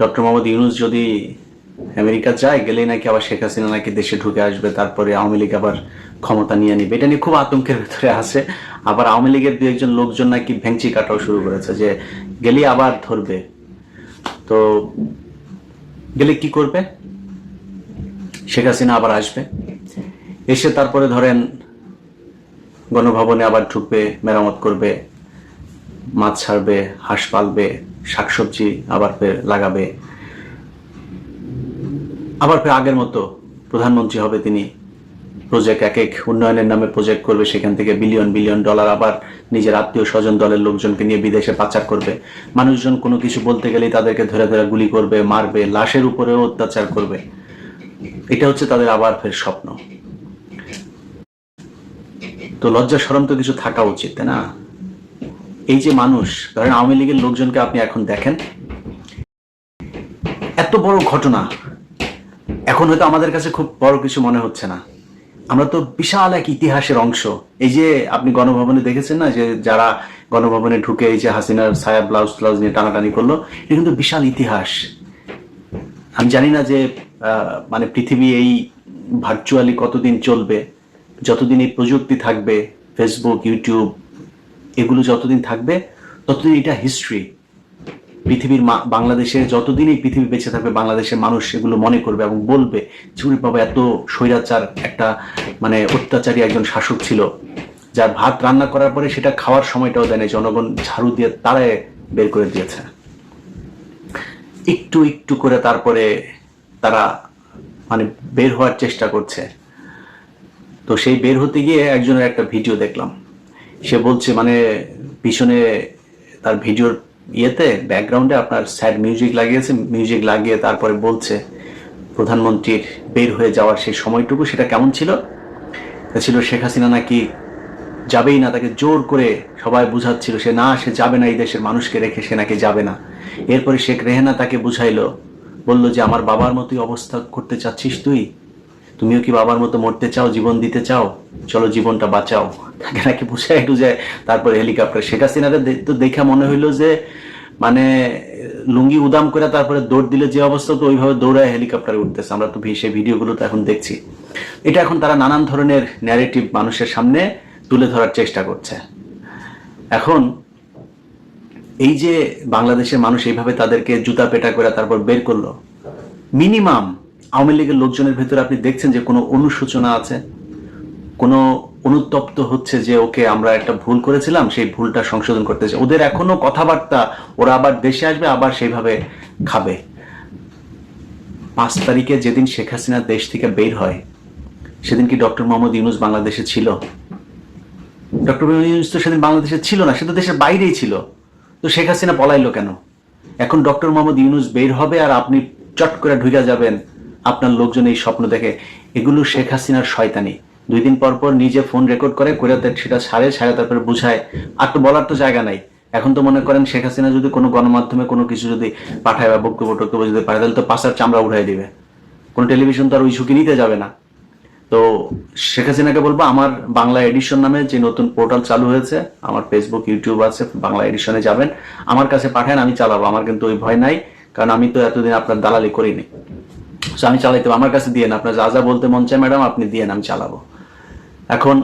Doctor Mohammad Yunus যদি America যায়, গেলেই নাকি আবার শেখ হাসিনা নাকি দেশে ঢুকে আসবে, তারপরে আওয়ামী লীগ আবার ক্ষমতা নিয়ে নিবে। এটা নিয়ে খুব আতঙ্কের ভেতরে আছে। আবার আওয়ামী লীগের দু একজন লোকজন নাকি ভেংচি কাটাও শুরু করেছে যে গেলেই আবার ধরবে। তো গেলে কি করবে? শেখ হাসিনা আবার আসবে, এসে তারপরে ধরেন গণভবনে আবার ঢুকবে, মেরামত করবে, মাছ ছাড়বে, হাঁস পালবে, শাকসবজি আবার ফের লাগাবে, আবার ফের আগের মতো প্রধানমন্ত্রী হবে তিনি। প্রজেক্ট এক এক উন্নয়নের নামে প্রজেক্ট করবে, সেখান থেকে বিলিয়ন বিলিয়ন ডলার আবার নিজের আত্মীয় স্বজন দলের লোকজনকে নিয়ে বিদেশে পাচার করবে। মানুষজন কোনো কিছু বলতে গেলেই তাদেরকে ধরে ধরে গুলি করবে, মারবে, লাশের উপরেও অত্যাচার করবে। এটা হচ্ছে তাদের আবার ফের স্বপ্ন। তো লজ্জা শরম তো কিছু থাকা উচিত, তাই না? এই যে মানুষ, ধরেন আওয়ামী লীগের লোকজনকে আপনি এখন দেখেন, এত বড় ঘটনা এখন হয়তো আমাদের কাছে খুব বড় কিছু মনে হচ্ছে না। আমরা তো বিশাল এক ইতিহাসের অংশ। এই যে আপনি গণভবনে দেখেছেন না, যে যারা গণভবনে ঢুকে এই যে হাসিনার ছায়া ব্লাউজ ব্লাউজ নিয়ে টানাটানি করলো, এটা কিন্তু বিশাল ইতিহাস। আমি জানি না যে মানে পৃথিবী এই ভার্চুয়ালি কতদিন চলবে, যতদিন এই প্রযুক্তি থাকবে, ফেসবুক, ইউটিউব, এগুলো যতদিন থাকবে ততদিন এটা হিস্ট্রি। পৃথিবীর বাংলাদেশে যতদিন এই পৃথিবী বেঁচে থাকবে, বাংলাদেশের মানুষ এগুলো মনে করবে এবং বলবে চুরি বাবা এত স্বৈরাচার একটা মানে অত্যাচারী একজন শাসক ছিল, যার ভাত রান্না করার পরে সেটা খাওয়ার সময়টাও দেয় না, জনগণ ঝাড়ু দিয়ে তারাই বের করে দিয়েছে। একটু একটু করে তারপরে তারা মানে বের হওয়ার চেষ্টা করছে। তো সেই বের হতে গিয়ে একজনের একটা ভিডিও দেখলাম, সে বলছে মানে পিছনে তার ভিডিওর ইয়েতে ব্যাকগ্রাউন্ডে আপনার স্যাড মিউজিক লাগিয়েছে, মিউজিক লাগিয়ে তারপরে বলছে প্রধানমন্ত্রীর বের হয়ে যাওয়ার সেই সময়টুকু সেটা কেমন ছিল। ছিল শেখ হাসিনা নাকি যাবেই না, তাকে জোর করে সবাই বুঝাচ্ছিল সে যাবে না, এই দেশের মানুষকে রেখে সে নাকি যাবে না। এরপরে শেখ রেহানা তাকে বুঝাইলো, বলল যে আমার বাবার মতোই অবস্থা করতে চাচ্ছিস তুমিও কি বাবার মতো মরতে চাও, জীবন দিতে চাও, চলো জীবনটা বাঁচাও। তাকে নাকি বুঝাই যায়। তারপরে হেলিকপ্টার, শেখ হাসিনারে তো দেখে মনে হইলো যে মানে লুঙ্গি উদাম করে তারপরে দৌড় দিলে যে অবস্থা, তো ওইভাবে দৌড়ায় হেলিকপ্টারে উঠতেছে। আমরা তো সেই ভিডিওগুলো তো এখন দেখছি। এটা এখন তারা নানান ধরনের ন্যারেটিভ মানুষের সামনে তুলে ধরার চেষ্টা করছে। এখন এই যে বাংলাদেশের মানুষ এইভাবে তাদেরকে জুতা পেটা করে তারপর বের করলো, মিনিমাম আওয়ামী লীগের লোকজনের ভেতরে আপনি দেখছেন যে কোনো অনুশোচনা আছে, কোনো অনুতপ্ত হচ্ছে যে ওকে আমরা একটা ভুল করেছিলাম, সেই ভুলটা সংশোধন করতে চাই। ওদের এখনো কথাবার্তা, ওরা আবার দেশে আসবে, আবার সেইভাবে খাবে। 5 তারিখে যেদিন শেখ হাসিনা দেশ থেকে বের হয়, সেদিন কি ডক্টর মোহাম্মদ ইউনূস বাংলাদেশে ছিল? ডক্টর মোহাম্মদ ইউনূস তো সেদিন বাংলাদেশে ছিল না, সে তো দেশের বাইরেই ছিল। তো শেখ হাসিনা পলাইলো কেন? এখন ডক্টর মোহাম্মদ ইউনূস বের হবে আর আপনি চট করে ঢুকে যাবেন, আপনার লোকজন এই স্বপ্ন দেখে। এগুলো শেখ হাসিনার শয়তানি। 2 দিন পর পর নিজে ফোন রেকর্ড করে সেটা ছাড়ে তারপরে বুঝায়। আর তো বলার তো জায়গা নাই। এখন তো মনে করেন শেখ হাসিনা যদি কোনো গণমাধ্যমে কোনো কিছু যদি পাঠায় বা বক্তব্য টক্তব্য যদি পাঠায়, তাহলে তো পাশার চামড়া উঠাই দিবে। কোনো টেলিভিশন তো আর ওই ঝুঁকি নিতে যাবে না। তো শেখ হাসিনাকে বলবো, আমার বাংলা এডিশন নামে যে নতুন পোর্টাল চালু হয়েছে, আমার ফেসবুক, ইউটিউব আছে, বাংলা এডিশনে যাবেন, আমার কাছে পাঠান, আমি চালাবো। আমার কিন্তু ওই ভয় নাই, কারণ আমি তো এতদিন আপনার দালালি করিনি। আমি চালাইতে, আমার কাছে দিয়ে আপনার যা যা বলতে মন চায় ম্যাডাম আপনি দিয়ে, আমি চালাবো। এখন